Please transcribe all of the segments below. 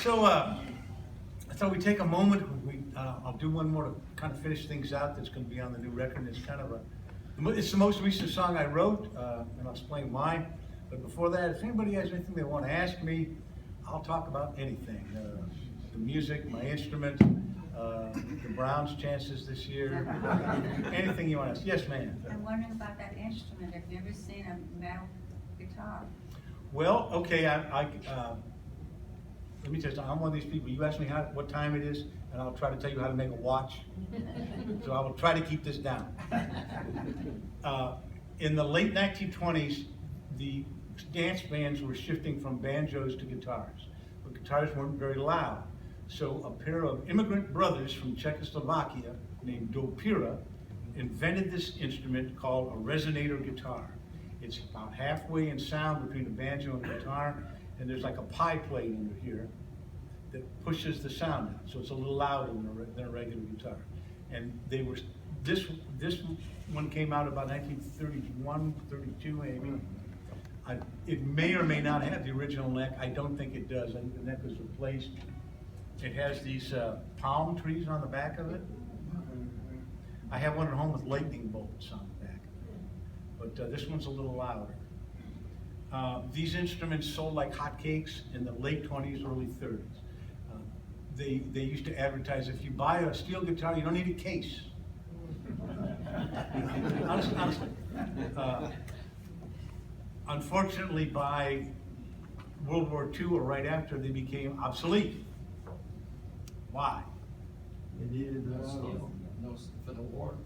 So I thought we'd take a moment. I'll do one more to kind of finish things out. That's going to be on the new record. It's kind of it's the most recent song I wrote, and I'll explain why. But before that, if anybody has anything they want to ask me, I'll talk about anything. The music, my instrument, the Browns' chances this year, anything you want to ask. Yes, ma'am. I'm wondering about that instrument. Have you ever seen a metal guitar? Well, okay, let me tell you something. I'm one of these people. You ask me what time it is, and I'll try to tell you how to make a watch. So I will try to keep this down. In the late 1920s, the dance bands were shifting from banjos to guitars, but guitars weren't very loud. So a pair of immigrant brothers from Czechoslovakia named Dopira invented this instrument called a resonator guitar. It's about halfway in sound between a banjo and a guitar, and there's like a pie plate under here that pushes the sound out, so it's a little louder than a regular guitar. And they were this one came out about 1931, 32 maybe. It may or may not have the original neck. I don't think it does. I think the neck was replaced. It has these palm trees on the back of it. I have one at home with lightning bolts on the back, but this one's a little louder. These instruments sold like hotcakes in the late 20s, early 30s. They used to advertise, if you buy a steel guitar, you don't need a case. Honestly. Unfortunately, by World War II or right after, they became obsolete. Why? They needed for the war.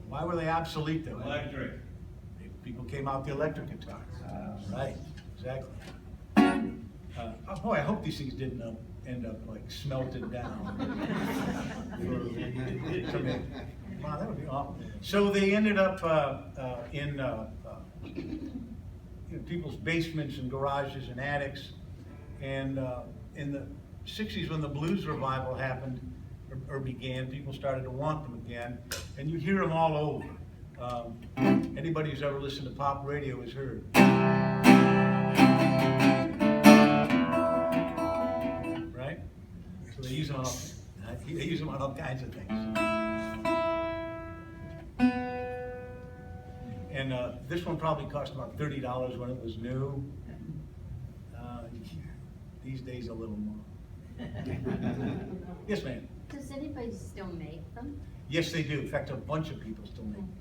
Why were they obsolete though? Electric. People came out the electric guitars. Right, exactly. Boy, I hope these things didn't end up like smelted down. Wow, that would be awful. So they ended up in people's basements and garages and attics. And in the 60s, when the blues revival happened or began, people started to want them again. And you hear them all over. Anybody who's ever listened to pop radio has heard. Right? So they use them on all kinds of things. And this one probably cost about $30 when it was new. These days a little more. Yes, ma'am. Does anybody still make them? Yes, they do. In fact, a bunch of people still make them.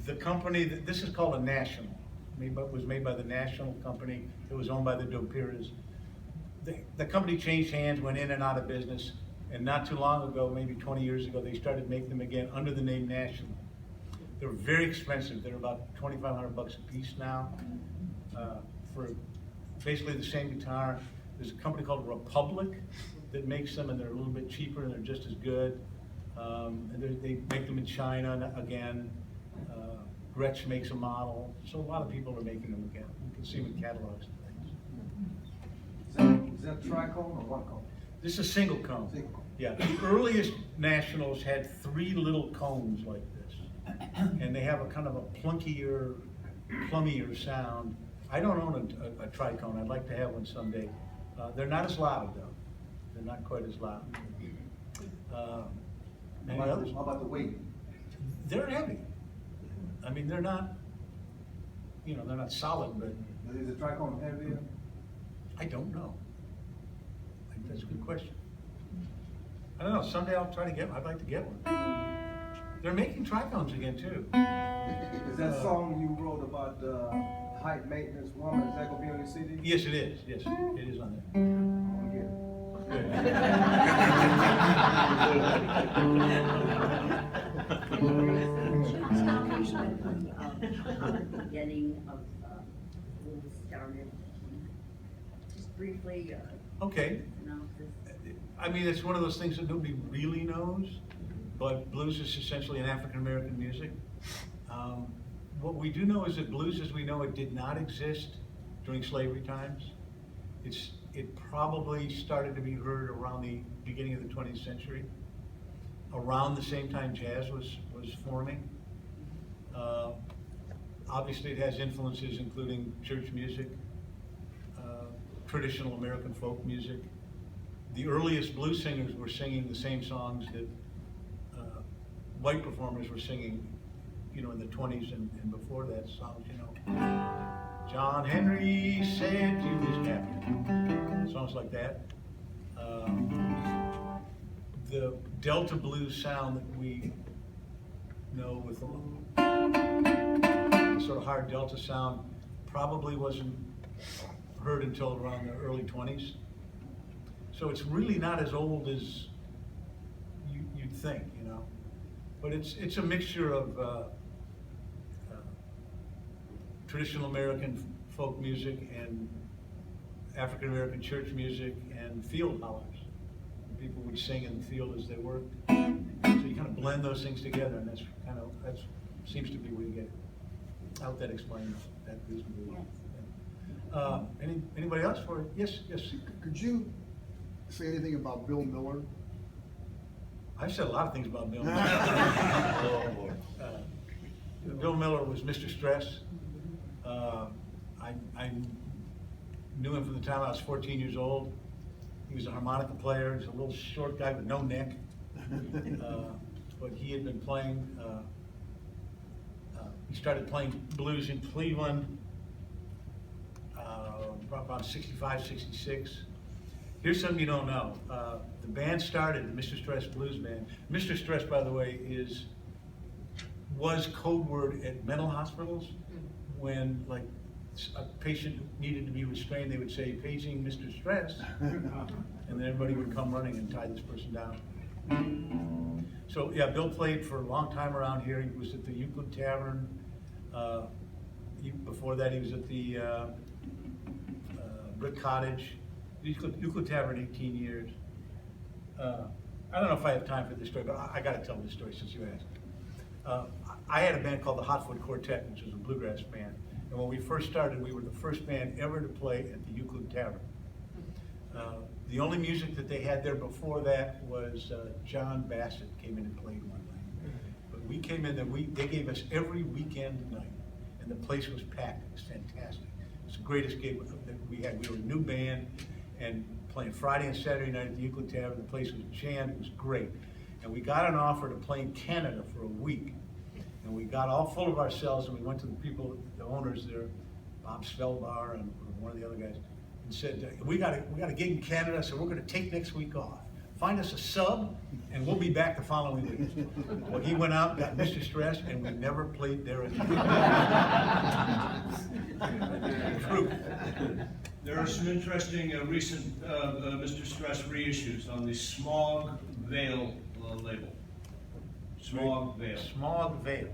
The company, this is called a National. Was made by the National Company. It was owned by the Dopiras. The company changed hands, went in and out of business, and not too long ago, maybe 20 years ago, they started making them again under the name National. They're very expensive. They're about $2,500 a piece now for basically the same guitar. There's a company called Republic that makes them, and they're a little bit cheaper, and they're just as good. And they make them in China again. Gretsch makes a model, so a lot of people are making them again. You can see them in catalogs and things. Is that tricone or one cone? This is a single cone. Single cone. Yeah, the earliest Nationals had 3 little cones like this, and they have a kind of a plunkier sound. I don't own a tricone. I'd like to have one someday. They're not as loud though. They're not quite as loud. How about the weight? They're heavy. I mean, they're not, they're not solid, but Is the tricone heavier? I don't know. That's a good question. I don't know. Someday I'll try to get one. I'd like to get one. They're making tricones again too. Is that song you wrote about height maintenance woman, is that gonna be on your CD? Yes, it is. Yes, it is on there. I'm gonna get it. Beginning of when we started. Just briefly. Okay. I mean, it's one of those things that nobody really knows, but blues is essentially an African-American music. What we do know is that blues as we know it did not exist during slavery times. It probably started to be heard around the beginning of the 20th century, around the same time jazz was forming. Obviously it has influences including church music, traditional American folk music, the earliest blues singers were singing the same songs that white performers were singing, you know, in the 20s and before that, songs, you know. John Henry said you was captain. Songs like that. The Delta blues sound that we know with the sort of hard Delta sound probably wasn't heard until around the early 20s. So it's really not as old as you'd think, you know. But it's a mixture of traditional American folk music and African American church music and field hollers. People would sing in the field as they worked. So you kind of blend those things together, and that seems to be where you get it. I hope that explains that reasonably well. Yeah. Anybody else for it? Yes. Could you say anything about Bill Miller? I've said a lot of things about Bill Miller. Bill Miller was Mr. Stress. I knew him from the time I was 14 years old. He was a harmonica player. He's a little short guy with no neck. But he had been playing, he started playing blues in Cleveland about 65, 66. Here's something you don't know. The band started, the Mr. Stress Blues Band. Mr. Stress, by the way, was code word at mental hospitals. When like a patient needed to be restrained, they would say, "Paging Mr. Stress," and then everybody would come running and tie this person down. So yeah, Bill played for a long time around here. He was at the Euclid Tavern. Before that, he was at the Brick Cottage. Euclid Tavern, 18 years. I don't know if I have time for this story, but I got to tell this story since you asked. I had a band called the Hotfoot Quartet, which was a bluegrass band. And when we first started, we were the first band ever to play at the Euclid Tavern. The only music that they had there before that was John Bassett came in and played one night. But we came in there, they gave us every weekend night, and the place was packed. It was fantastic. It was the greatest gig that we had. We were a new band, and playing Friday and Saturday night at the Euclid Tavern. The place was jammed. It was great. And we got an offer to play in Canada for a week. And we got all full of ourselves, and we went to the people, the owners there, Bob Svelbar and one of the other guys, and said, we got a gig in Canada, so we're going to take next week off. Find us a sub, and we'll be back the following week. Well, he went out, got Mr. Stress, and we never played there again. True. There are some interesting recent Mr. Stress reissues on the Smog Veil label. Smog Veil. Smog Veil.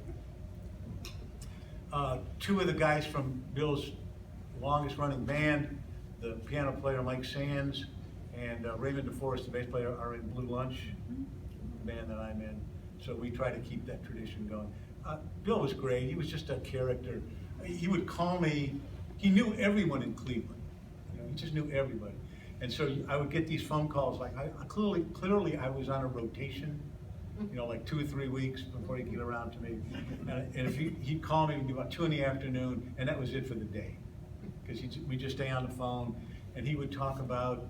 Two of the guys from Bill's longest running band, the piano player Mike Sands and Raymond DeForest, the bass player, are in Blue Lunch, the band that I'm in. So we try to keep that tradition going. Bill was great. He was just a character. He would call me. He knew everyone in Cleveland. You know, he just knew everybody. And so I would get these phone calls. Like clearly I was on a rotation. You know, like 2 or 3 weeks before he'd get around to me. And if he'd call me, it'd be about 2 in the afternoon, and that was it for the day. Because we'd just stay on the phone, and he would talk about,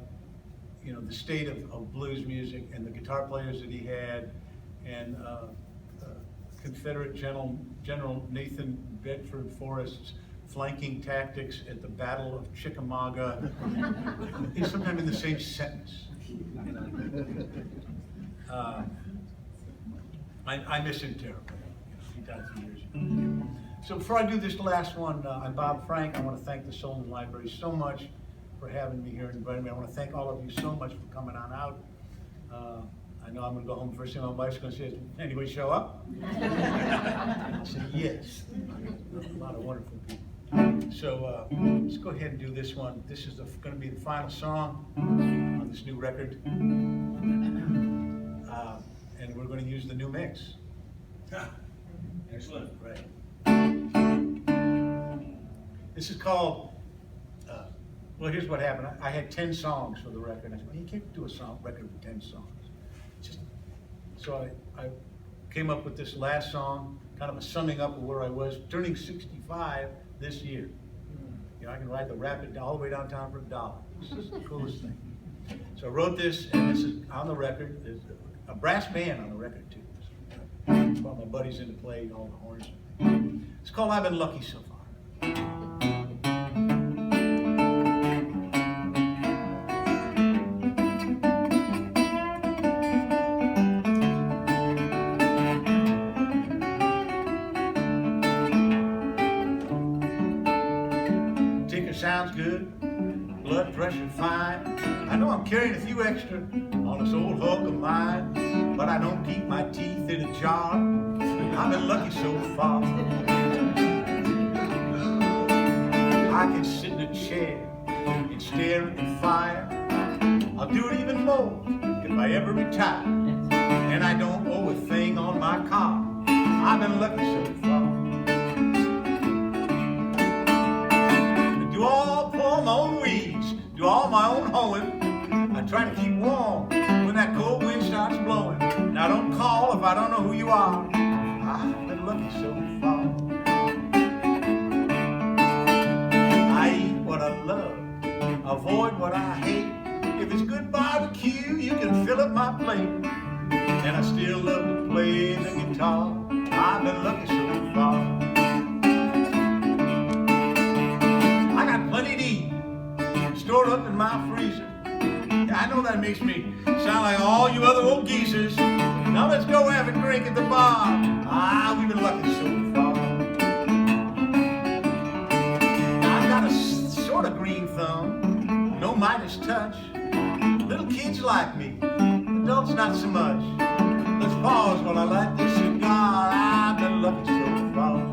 you know, the state of blues music and the guitar players that he had, and Confederate General Nathan Bedford Forrest's flanking tactics at the Battle of Chickamauga. It's sometimes in the same sentence. You know? I miss him terribly. He died 3 years ago. So before I do this last one, I'm Bob Frank. I want to thank the Solon Library so much for having me here and inviting me. I want to thank all of you so much for coming on out. I know I'm going to go home first thing my wife's going to say is, "Anybody show up?" I'll say yes. A lot of wonderful people. So let's go ahead and do this one. This is going to be the final song on this new record. And we're going to use the new mix. Excellent. Right. This is called, well, here's what happened. I had 10 songs for the record. I said, well, you can't do a record with 10 songs. So I came up with this last song, kind of a summing up of where I was, turning 65 this year. You know, I can ride the Rapid all the way downtown for $1. This is the coolest thing. So I wrote this, and this is on the record. There's a brass band on the record too. All my buddies in to play all the horns. It's called "I've Been Lucky So Far." Ticker sounds good, blood pressure fine. I know I'm carrying a few extra on this old hug of mine, but I don't keep my teeth in a jar. I've been lucky so far. I can sit in a chair and stare at the fire. I'll do it even more if I ever retire. And I don't owe a thing on my car. I've been lucky so far. Do all pull my own weeds, do all my own hoeing. I try to keep warm when that cold wind starts blowing. Now don't call if I don't know who you are. I've been lucky so far. I eat what I love, avoid what I hate. If it's good barbecue, you can fill up my plate. And I still love to play the guitar. I've been lucky so far. I got plenty to eat, stored up in my freezer. I know that makes me sound like all you other old geezers. Now let's go have a drink at the bar. We've been lucky so far. I've got a sort of green thumb, no Midas touch. Little kids like me, adults not so much. Let's pause while I light this cigar. I've been lucky so far.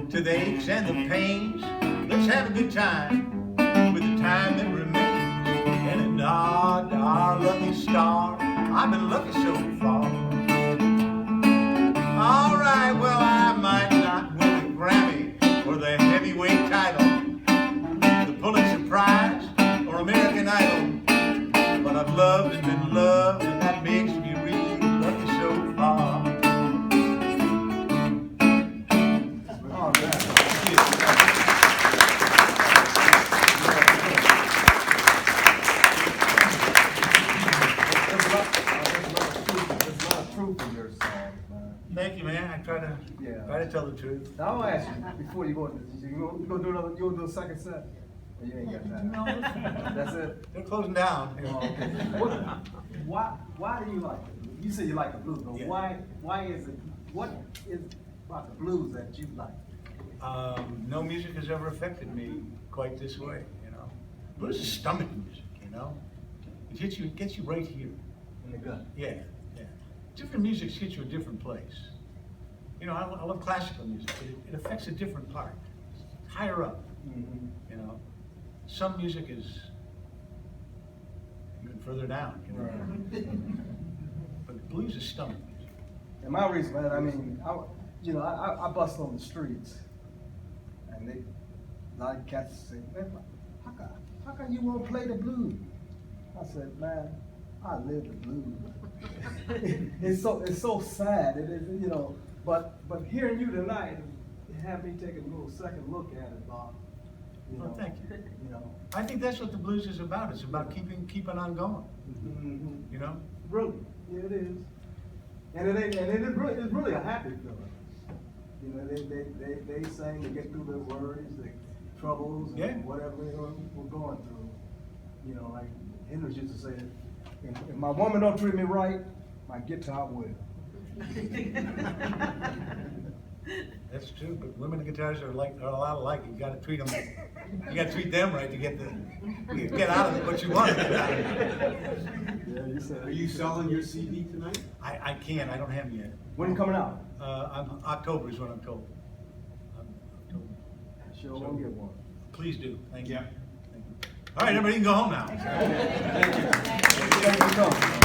To the aches and the pains, let's have a good time with the time that remains, and a nod to our lucky star. I've been lucky so far. All right, well, I might not win a Grammy or the heavyweight title, the Pulitzer Prize or American Idol, but I've loved and been loved, and that makes me really lucky so far. Thank you, man. I try to tell the truth. Now I'll ask you before you go into this. You gonna do another? You gonna do a second set? Or you ain't got time. No, That's it. they're closing down. Oh, okay. Why do you like it? You say you like the blues, but Yeah. why is it? What is about the blues that you like? No music has ever affected me quite this way. You know, blues is stomach music. You know, it gets you right here. In the gut. Yeah. Different music hits you a different place. You know, I love classical music, but it affects a different part, higher up. Mm-hmm. You know, some music is even further down. You know? Right. But blues is stomach music. And my reason, man, I mean, I bust on the streets, and a lot of cats say, man, how come you won't play the blues? I said, man, I live the blues. It's so sad. It is, you know. But hearing you tonight, have me take a little second look at it, Bob. Well, thank you. You know. I think that's what the blues is about. It's about keeping on going. Mm-hmm. You know. Brilliant. Yeah, it is. And it's really a happy feeling. You know, they sing to get through their worries, their troubles, and whatever we're going through. You know, like Hendrix used to say, if my woman don't treat me right, my guitar will. That's true, but women and guitars are a lot alike. You got to treat them. You got to treat them right to get out of it what you want to get out of it. Yeah, you said. Are you selling your CD tonight? I can't. I don't have them yet. When coming out? October is what I'm told. October. Sure won't get one. Please do, thank you. Yeah. Thank you. All right, everybody can go home now. Thank you for coming.